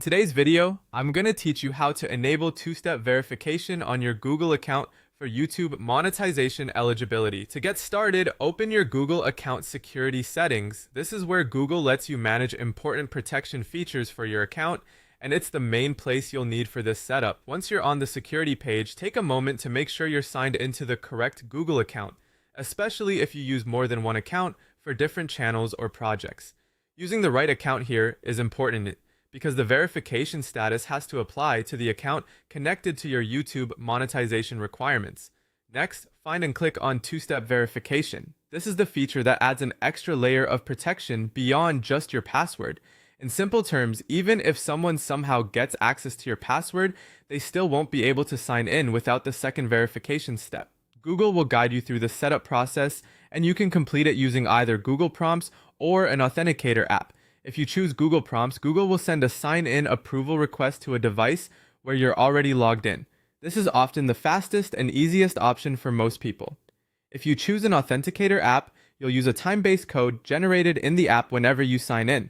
In today's video, I'm going to teach you how to enable two-step verification on your Google account for YouTube monetization eligibility. To get started, open your Google account security settings. This is where Google lets you manage important protection features for your account, and it's the main place you'll need for this setup. Once you're on the security page, take a moment to make sure you're signed into the correct Google account, especially if you use more than one account for different channels or projects. Using the right account here is important because the verification status has to apply to the account connected to your YouTube monetization requirements. Next, find and click on two-step verification. This is the feature that adds an extra layer of protection beyond just your password. In simple terms, even if someone somehow gets access to your password, they still won't be able to sign in without the second verification step. Google will guide you through the setup process, and you can complete it using either Google Prompts or an authenticator app. If you choose Google Prompts, Google will send a sign-in approval request to a device where you're already logged in. This is often the fastest and easiest option for most people. If you choose an authenticator app, you'll use a time-based code generated in the app whenever you sign in.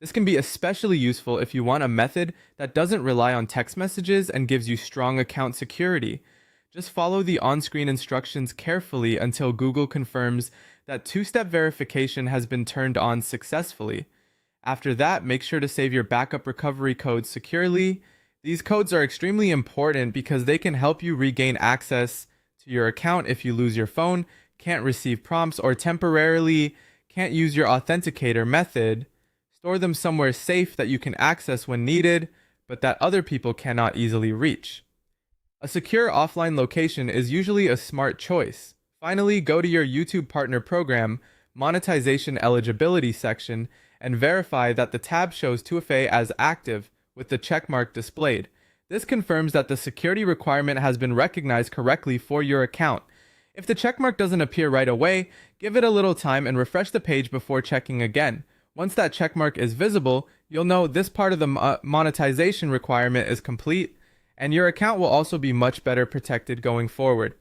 This can be especially useful if you want a method that doesn't rely on text messages and gives you strong account security. Just follow the on-screen instructions carefully until Google confirms that two-step verification has been turned on successfully. After that, make sure to save your backup recovery codes securely. These codes are extremely important because they can help you regain access to your account if you lose your phone, can't receive prompts, or temporarily can't use your authenticator method. Store them somewhere safe that you can access when needed, but that other people cannot easily reach. A secure offline location is usually a smart choice. Finally, go to your YouTube partner program, Monetization Eligibility section, and verify that the tab shows 2FA as active with the checkmark displayed. This confirms that the security requirement has been recognized correctly for your account. If the checkmark doesn't appear right away, give it a little time and refresh the page before checking again. Once that checkmark is visible, you'll know this part of the monetization requirement is complete, and your account will also be much better protected going forward.